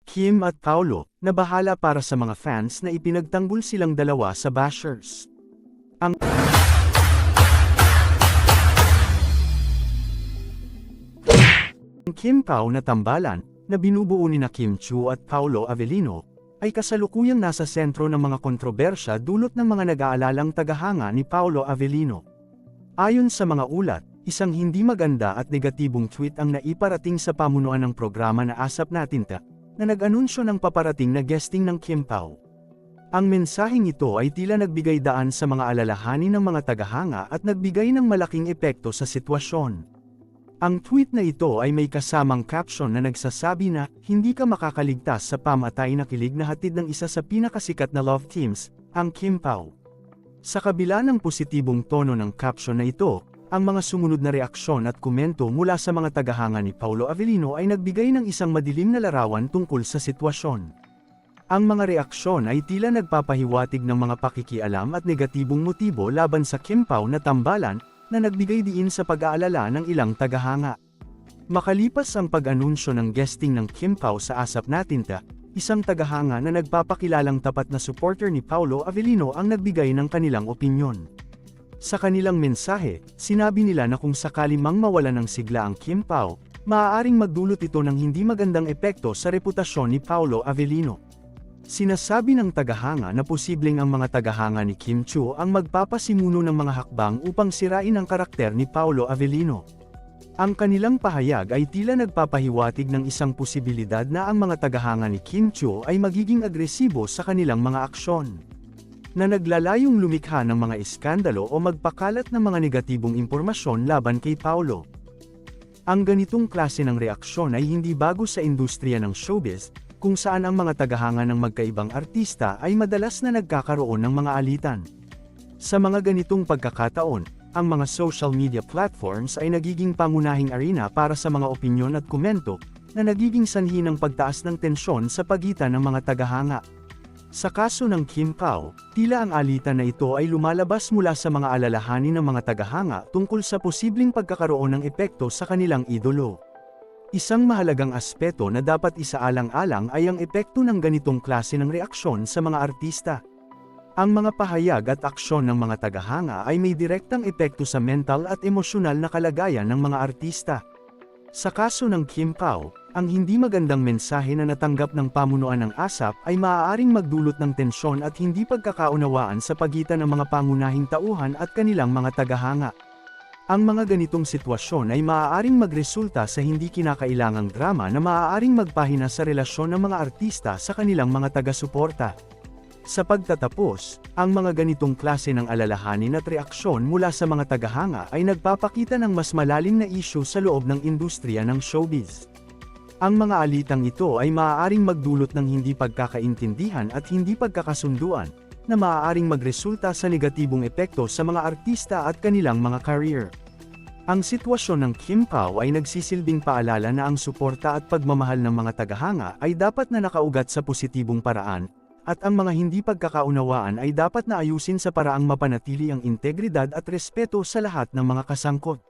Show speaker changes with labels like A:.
A: Kim at Paulo, na bahala para sa mga fans na ipinagtanggol silang dalawa sa bashers. Ang Kim Pao na tambalan, na binubuo ni Kim Chiu at Paolo Avellino, ay kasalukuyang nasa sentro ng mga kontrobersya dulot ng mga nag-aalalang tagahanga ni Paolo Avellino. Ayon sa mga ulat, isang hindi maganda at negatibong tweet ang naiparating sa pamunuan ng programa na Asap Natin Ta, na nag-anunsyo ng paparating na guesting ng Kim Pao. Ang mensaheng ito ay tila nagbigay daan sa mga alalahanin ng mga tagahanga at nagbigay ng malaking epekto sa sitwasyon. Ang tweet na ito ay may kasamang caption na nagsasabi na, "Hindi ka makakaligtas sa pamatay na kilig na hatid ng isa sa pinakasikat na love teams, ang Kim Pao." Sa kabila ng positibong tono ng caption na ito, ang mga sumunod na reaksyon at komento mula sa mga tagahanga ni Paolo Avellino ay nagbigay ng isang madilim na larawan tungkol sa sitwasyon. Ang mga reaksyon ay tila nagpapahiwatig ng mga pakikialam at negatibong motibo laban sa Kim Pao na tambalan, na nagbigay diin sa pag-aalala ng ilang tagahanga. Makalipas ang pag-anunsyo ng guesting ng Kim Pao sa Asap Natin Ta, isang tagahanga na nagpapakilalang tapat na supporter ni Paolo Avellino ang nagbigay ng kanilang opinyon. Sa kanilang mensahe, sinabi nila na kung sakali mang mawala ng sigla ang Kim Pao, maaaring magdulot ito ng hindi magandang epekto sa reputasyon ni Paolo Avellino. Sinasabi ng tagahanga na posibleng ang mga tagahanga ni Kim Chiu ang magpapasimuno ng mga hakbang upang sirain ang karakter ni Paolo Avellino. Ang kanilang pahayag ay tila nagpapahiwatig ng isang posibilidad na ang mga tagahanga ni Kim Chiu ay magiging agresibo sa kanilang mga aksyon, na naglalayong lumikha ng mga iskandalo o magpakalat ng mga negatibong impormasyon laban kay Paolo. Ang ganitong klase ng reaksyon ay hindi bago sa industriya ng showbiz, kung saan ang mga tagahanga ng magkaibang artista ay madalas na nagkakaroon ng mga alitan. Sa mga ganitong pagkakataon, ang mga social media platforms ay nagiging pangunahing arena para sa mga opinyon at komento, na nagiging sanhi ng pagtaas ng tensyon sa pagitan ng mga tagahanga. Sa kaso ng Kim Pao, tila ang alitan na ito ay lumalabas mula sa mga alalahanin ng mga tagahanga tungkol sa posibleng pagkakaroon ng epekto sa kanilang idolo. Isang mahalagang aspeto na dapat isaalang-alang ay ang epekto ng ganitong klase ng reaksyon sa mga artista. Ang mga pahayag at aksyon ng mga tagahanga ay may direktang epekto sa mental at emosyonal na kalagayan ng mga artista. Sa kaso ng Kim Pao, ang hindi magandang mensahe na natanggap ng pamunuan ng ASAP ay maaaring magdulot ng tensyon at hindi pagkakaunawaan sa pagitan ng mga pangunahing tauhan at kanilang mga tagahanga. Ang mga ganitong sitwasyon ay maaaring magresulta sa hindi kinakailangang drama na maaaring magpahina sa relasyon ng mga artista sa kanilang mga taga-suporta. Sa pagtatapos, ang mga ganitong klase ng alalahanin at reaksyon mula sa mga tagahanga ay nagpapakita ng mas malalim na isyu sa loob ng industriya ng showbiz. Ang mga alitang ito ay maaaring magdulot ng hindi pagkakaintindihan at hindi pagkakasunduan, na maaaring magresulta sa negatibong epekto sa mga artista at kanilang mga career. Ang sitwasyon ng Kim Pao ay nagsisilbing paalala na ang suporta at pagmamahal ng mga tagahanga ay dapat na nakaugat sa positibong paraan, at ang mga hindi pagkakaunawaan ay dapat na ayusin sa paraang mapanatili ang integridad at respeto sa lahat ng mga kasangkot.